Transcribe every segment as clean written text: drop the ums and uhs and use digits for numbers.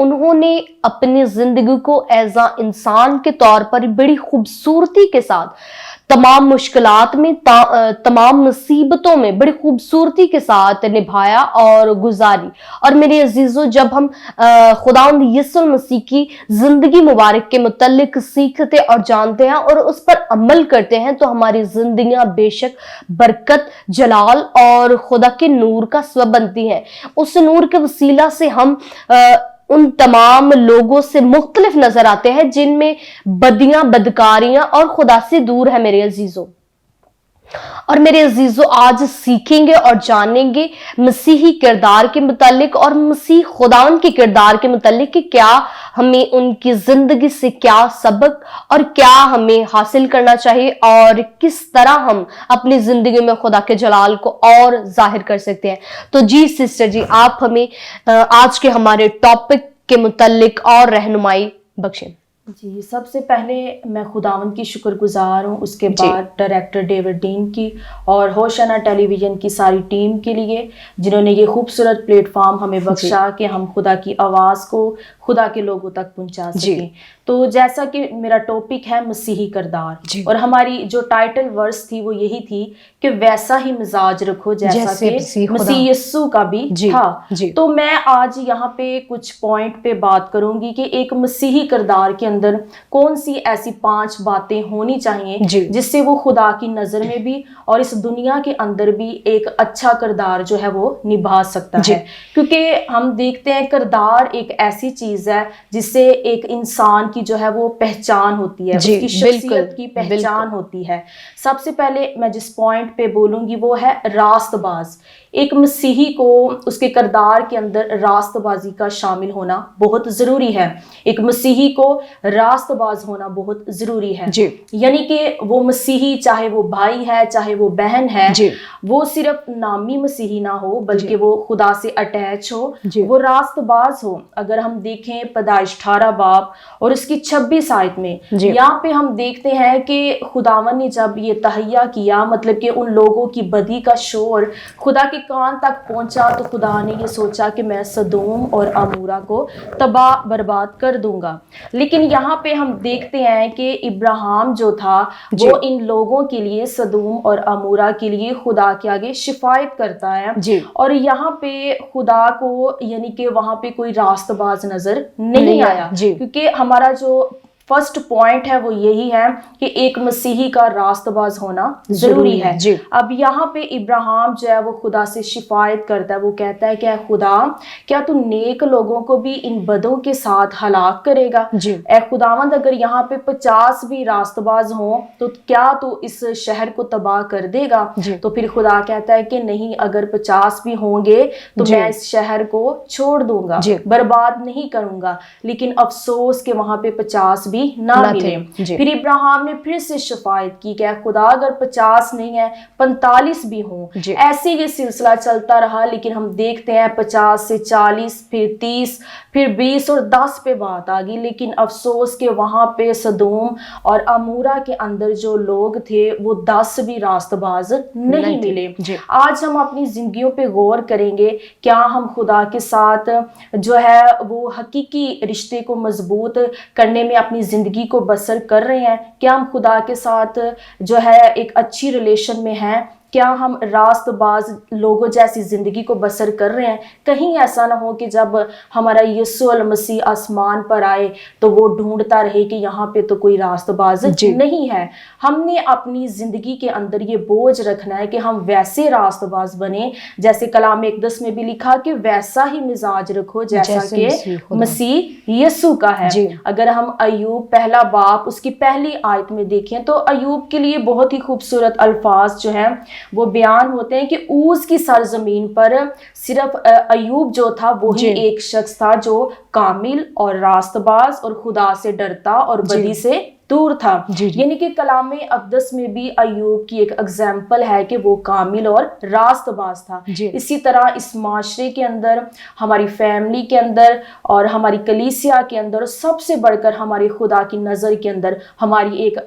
انہوں نے اپنی زندگی کو ایز اے انسان کے طور پر بڑی خوبصورتی کے ساتھ تمام مشکلات میں تمام مصیبتوں میں بڑی خوبصورتی کے ساتھ نبھایا اور گزاری. اور میرے عزیزوں, جب ہم خداوند یسوع مسیح کی زندگی مبارک کے متعلق سیکھتے اور جانتے ہیں اور اس پر عمل کرتے ہیں تو ہماری زندگیاں بے شک برکت, جلال اور خدا کے نور کا سبب بنتی ہیں. اس نور کے وسیلہ سے ہم ان تمام لوگوں سے مختلف نظر آتے ہیں جن میں بدیاں, بدکاریاں اور خدا سے دور ہے میرے عزیزوں. اور میرے عزیزوں, آج سیکھیں گے اور جانیں گے مسیحی کردار کے متعلق اور مسیح خداوند کے کردار کے متعلق کہ کیا ہمیں ان کی زندگی سے کیا سبق اور کیا ہمیں حاصل کرنا چاہیے اور کس طرح ہم اپنی زندگی میں خدا کے جلال کو اور ظاہر کر سکتے ہیں. تو جی سسٹر جی, آپ ہمیں آج کے ہمارے ٹاپک کے متعلق اور رہنمائی بخشیں. جی, سب سے پہلے میں خداوند کی شکر گزار ہوں, اس کے بعد ڈائریکٹر ڈیوڈ ڈین کی اور ہوشانہ ٹیلی ویژن کی ساری ٹیم کے لیے جنہوں نے یہ خوبصورت پلیٹ فارم ہمیں بخشا کہ ہم خدا کی آواز کو خدا کے لوگوں تک پہنچا سکیں. تو جیسا کہ میرا ٹاپک ہے مسیحی کردار, اور ہماری جو ٹائٹل ورس تھی وہ یہی تھی کہ ویسا ہی مزاج رکھو جیسا کہ مسیح یسوع کا بھی تھا. تو میں آج یہاں پہ کچھ پوائنٹ پہ بات کروں گی کہ ایک مسیحی کردار کے اندر کون سی ایسی 5 باتیں ہونی چاہیے جس سے وہ خدا کی نظر میں بھی اور اس دنیا کے اندر بھی ایک اچھا کردار جو ہے وہ نبھا سکتا ہے. کیونکہ ہم دیکھتے ہیں کردار ایک ایسی چیز ہے جس سے ایک انسان کی جو ہے وہ پہچان ہوتی ہے, اس کی شخصیت کی پہچان ہوتی ہے. سب سے پہلے میں جس پوائنٹ پہ بولوں گی وہ ہے راست باز. ایک مسیحی کو اس کے کردار کے اندر راست بازی کا شامل ہونا بہت ضروری ہے. ایک مسیحی کو راست باز ہونا بہت ضروری ہے. یعنی کہ وہ مسیحی, چاہے وہ بھائی ہے چاہے وہ بہن ہے, وہ صرف نامی مسیحی نہ ہو بلکہ وہ خدا سے اٹیچ ہو, وہ راست باز ہو. اگر ہم دیکھیں پیدائش 18 باب اور اس کی 26 آیت میں یہاں پہ ہم دیکھتے ہیں کہ خداوند نے جب یہ تہیہ کیا, مطلب کہ ان لوگوں کی بدی کا شور خدا کے کان تک پہنچا, تو خدا نے یہ سوچا کہ میں سدوم اور عمورہ کو تباہ برباد کر دوں گا. لیکن یہاں پہ ہم دیکھتے ہیں کہ ابراہیم جو تھا وہ ان لوگوں کے لیے, سدوم اور عمورہ کے لیے خدا کے آگے شفاعت کرتا ہے. اور یہاں پہ خدا کو یعنی کہ وہاں پہ کوئی راست باز نظر نہیں آیا, کیونکہ ہمارا جو فرسٹ پوائنٹ ہے وہ یہی ہے کہ ایک مسیحی کا راست باز ہونا ضروری ہے. اب یہاں پہ ابراہیم جو ہے وہ خدا سے شفاعت کرتا ہے, وہ کہتا ہے کہ اے خدا, کیا تو نیک لوگوں کو بھی ان بدوں کے ساتھ ہلاک کرے گا؟ اے خداوند, اگر یہاں پہ 50 بھی راست باز ہوں تو کیا تو اس شہر کو تباہ کر دے گا؟ تو پھر خدا کہتا ہے کہ نہیں, اگر 50 بھی ہوں گے تو میں اس شہر کو چھوڑ دوں گا, برباد نہیں کروں گا. لیکن افسوس کہ وہاں پہ 50 بھی نہ ملے. پھر ابراہیم نے پھر سے شفاعت کی کہ خدا, اگر 50 نہیں ہے 45 بھی ہوں. ایسے یہ سلسلہ چلتا رہا, لیکن ہم دیکھتے ہیں 50 سے 40, پھر 30, پھر 20 اور 10 پہ بات آ گئی. لیکن افسوس کہ وہاں پہ سدوم اور عمورہ کے اندر جو لوگ تھے وہ 10 بھی راست باز نہیں ملے. آج ہم اپنی زندگیوں پہ غور کریں گے, کیا ہم خدا کے ساتھ جو ہے وہ حقیقی رشتے کو مضبوط کرنے میں اپنی زندگی کو بسر کر رہے ہیں؟ کیا ہم خدا کے ساتھ جو ہے ایک اچھی ریلیشن میں ہیں؟ کیا ہم راست باز لوگوں جیسی زندگی کو بسر کر رہے ہیں؟ کہیں ایسا نہ ہو کہ جب ہمارا یسوع المسیح آسمان پر آئے تو وہ ڈھونڈتا رہے کہ یہاں پہ تو کوئی راست باز نہیں ہے. ہم نے اپنی زندگی کے اندر یہ بوجھ رکھنا ہے کہ ہم ویسے راست باز بنیں جیسے کلام اقدس میں بھی لکھا کہ ویسا ہی مزاج رکھو جیسا کہ مسیح یسوع کا ہے. اگر ہم ایوب 1 باب اس کی پہلی آیت میں دیکھیں تو ایوب کے لیے بہت ہی خوبصورت الفاظ جو ہیں وہ بیان ہوتے ہیں کہ اوز کی سرزمین پر صرف ایوب جو تھا وہی ایک شخص تھا جو کامل اور راست باز اور خدا سے ڈرتا اور بدی سے دور تھا. جی یعنی کہ کلام اقدس میں بھی ایوب کی ایک اگزامپل ہے کہ وہ کامل اور راست باز تھا. اسی طرح اس معاشرے کے اندر, ہماری فیملی کے اندر اور ہماری کلیسیا کے اندر, سب سے بڑھ کر ہمارے خدا کی نظر کے اندر ہماری ایک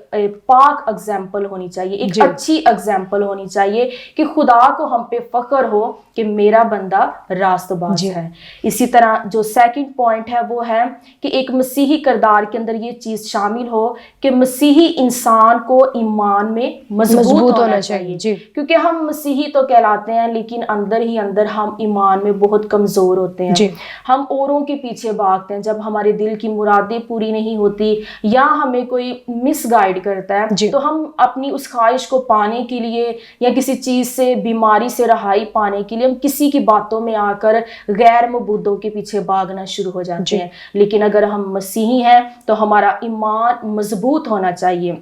پاک اگزامپل ہونی چاہیے, ایک اچھی اگزامپل ہونی چاہیے کہ خدا کو ہم پہ فخر ہو کہ میرا بندہ راست باز ہے. اسی طرح جو سیکنڈ پوائنٹ ہے وہ ہے کہ ایک مسیحی کردار کے اندر یہ چیز شامل ہو کہ مسیحی انسان کو ایمان میں مضبوط ہونا چاہیے. کیونکہ ہم مسیحی تو کہلاتے ہیں لیکن اندر ہی اندر ہم ایمان میں بہت کمزور ہوتے ہیں. ہم اوروں کے پیچھے بھاگتے ہیں. جب ہمارے دل کی مرادیں پوری نہیں ہوتی یا ہمیں کوئی مس گائیڈ کرتا ہے تو ہم اپنی اس خواہش کو پانے کے لیے یا کسی چیز سے, بیماری سے رہائی پانے کے لیے ہم کسی کی باتوں میں آ کر غیر مبودوں کے پیچھے بھاگنا شروع ہو جاتے ہیں. لیکن اگر ہم مسیحی ہیں تو ہمارا ایمان مضبوط ہونا چاہیے.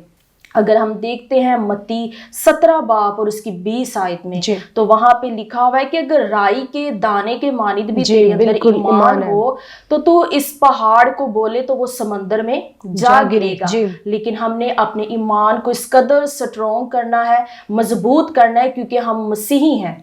اگر ہم دیکھتے ہیں متی 17 باب اور اس کی 20 آیت میں تو وہاں پہ لکھا ہوا ہے کہ اگر رائی کے دانے کے مانند بھی تیرے اندر ایمان ہو تو اس پہاڑ کو بولے تو وہ سمندر میں جا گرے گا. لیکن ہم نے اپنے ایمان کو اس قدر سٹرونگ کرنا ہے, مضبوط کرنا ہے, کیونکہ ہم مسیحی ہیں.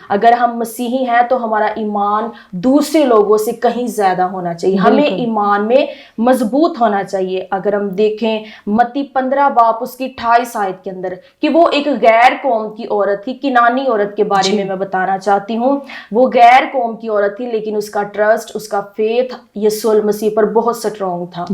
اگر ہم مسیحی ہیں تو ہمارا ایمان دوسرے لوگوں سے کہیں زیادہ ہونا چاہیے. ہمیں ایمان میں مضبوط ہونا چاہیے. اگر ہم دیکھیں متی 15 باب اس کی 28 آیت کے اندر کہ وہ ایک غیر قوم کی عورت تھی, کنانی عورت کے بارے میں بتانا چاہتی ہوں. وہ غیر قوم کی عورت تھی لیکن اس کا ٹرسٹ, اس کا فیتھ یسوع المسیح پر بہت سٹرونگ تھا.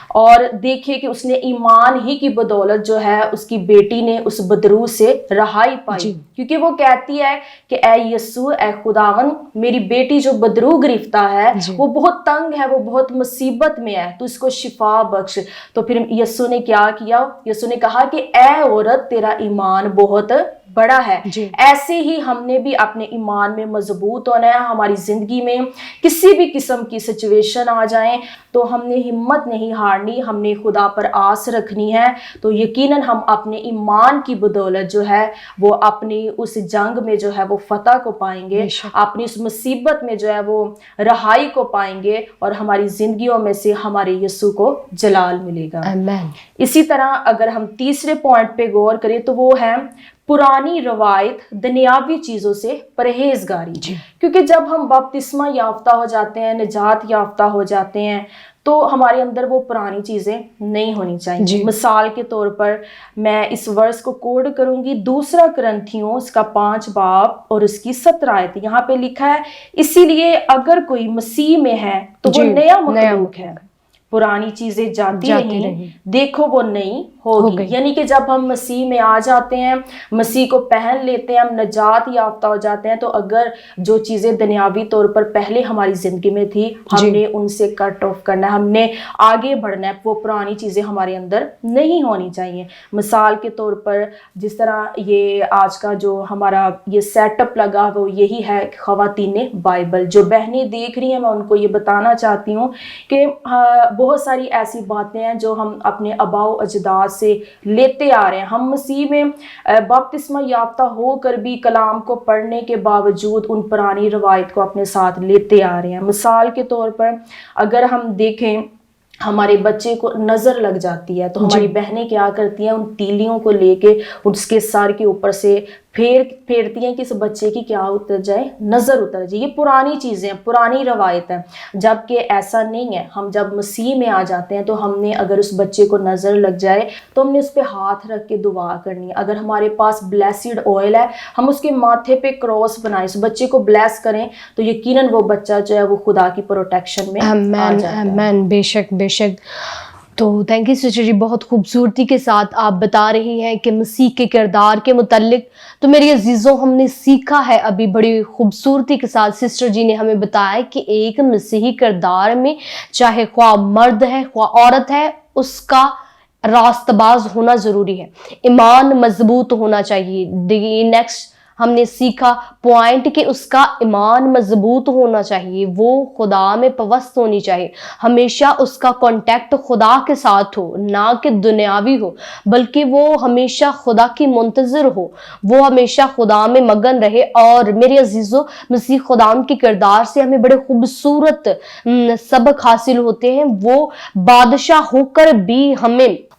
اور دیکھیے کہ اس نے ایمان ہی کی بدولت جو ہے اس کی بیٹی نے اس بدرو سے رہائی پائی. کیونکہ وہ کہتی ہے کہ اے یسوع, اے خداون, میری بیٹی جو بدرو گرفتہ ہے وہ بہت تنگ ہے, وہ بہت مصیبت میں ہے, تو اس کو شفا بخش. تو پھر یسوع نے کیا کیا؟ یسوع نے کہا کہ اے عورت, تیرا ایمان بہت بڑا ہے. ایسے ہی ہم نے بھی اپنے ایمان میں مضبوط ہونا ہے. ہماری زندگی میں کسی بھی قسم کی سچویشن آ جائیں تو ہم نے ہمت نہیں ہارنی, ہم نے خدا پر آس رکھنی ہے. تو یقیناً ہم اپنے ایمان کی بدولت جو ہے وہ اپنی اس جنگ میں جو ہے وہ فتح کو پائیں گے, اپنی اس مصیبت میں جو ہے وہ رہائی کو پائیں گے, اور ہماری زندگیوں میں سے ہمارے یسوع کو جلال ملے گا. اسی طرح اگر ہم تیسرے پوائنٹ پہ غور کریں تو وہ ہے پرانی روایت, دنیاوی چیزوں سے پرہیزگاری. کیونکہ جب ہم بپتسمہ یافتہ ہو جاتے ہیں, نجات یافتہ ہو جاتے ہیں, تو ہمارے اندر وہ پرانی چیزیں نہیں ہونی چاہیے. مثال کے طور پر میں اس ورس کو کوڈ کروں گی, 2 کرنتھیوں اس کا 5 باب اور اس کی 17 آیت. یہاں پہ لکھا ہے, اسی لیے اگر کوئی مسیح میں ہے تو وہ نیا مخلوق ہے, پرانی چیزیں جاتی رہیں, دیکھو وہ نئی ہوگی. یعنی کہ جب ہم مسیح میں آ جاتے ہیں, مسیح کو پہن لیتے ہیں, ہم نجات یافتہ ہو جاتے ہیں, تو اگر جو چیزیں دنیاوی طور پر پہلے ہماری زندگی میں تھی ہم نے ان سے کٹ آف کرنا ہے, ہم نے آگے بڑھنا ہے. وہ پرانی چیزیں ہمارے اندر نہیں ہونی چاہیے. مثال کے طور پر جس طرح یہ آج کا جو ہمارا یہ سیٹ اپ لگا وہ یہی ہے خواتین بائبل. جو بہنیں دیکھ رہی ہیں میں ان کو یہ بتانا چاہتی ہوں کہ بہت ساری ایسی باتیں ہیں جو ہم اپنے آباء و اجداد سے لیتے آ رہے ہیں. ہم مسیح میں بپتسمہ یافتہ ہو کر بھی کلام کو پڑھنے کے باوجود ان پرانی روایت کو اپنے ساتھ لیتے آ رہے ہیں. مثال کے طور پر اگر ہم دیکھیں ہمارے بچے کو نظر لگ جاتی ہے تو ہماری بہنیں کیا کرتی ہیں, ان تیلیوں کو لے کے اس کے سر کے اوپر سے پھیرتی ہیں کہ اس بچے کی کیا اتر جائے, نظر اتر جائے. یہ پرانی چیزیں ہیں, پرانی روایت ہیں. جبکہ ایسا نہیں ہے. ہم جب مسیح میں آ جاتے ہیں تو ہم نے اگر اس بچے کو نظر لگ جائے تو ہم نے اس پہ ہاتھ رکھ کے دعا کرنی ہے. اگر ہمارے پاس بلیسڈ آئل ہے, ہم اس کے ماتھے پہ کراس بنائیں, اس بچے کو بلیس کریں, تو یقیناً وہ بچہ جو ہے وہ خدا کی پروٹیکشن میں آ جاتا ہے. بے شک بے شک. تو تھینک یو سسٹر جی, بہت خوبصورتی کے ساتھ آپ بتا رہی ہیں کہ مسیح کے کردار کے متعلق. تو میری عزیزوں, ہم نے سیکھا ہے ابھی بڑی خوبصورتی کے ساتھ سسٹر جی نے ہمیں بتایا کہ ایک مسیحی کردار میں چاہے خواہ مرد ہے خواہ عورت ہے, اس کا راست باز ہونا ضروری ہے, ایمان مضبوط ہونا چاہیے. نیکسٹ ہم نے سیکھا پوائنٹ کہ اس کا ایمان مضبوط ہونا چاہیے, وہ خدا میں پوست ہونی چاہیے, ہمیشہ اس کا کانٹیکٹ خدا کے ساتھ ہو, نہ کہ دنیاوی ہو, بلکہ وہ ہمیشہ خدا کی منتظر ہو, وہ ہمیشہ خدا میں مگن رہے. اور میرے عزیزوں, مسیح خدا کے کردار سے ہمیں بڑے خوبصورت سبق حاصل ہوتے ہیں. وہ بادشاہ ہو کر بھی ہمیں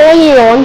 Only on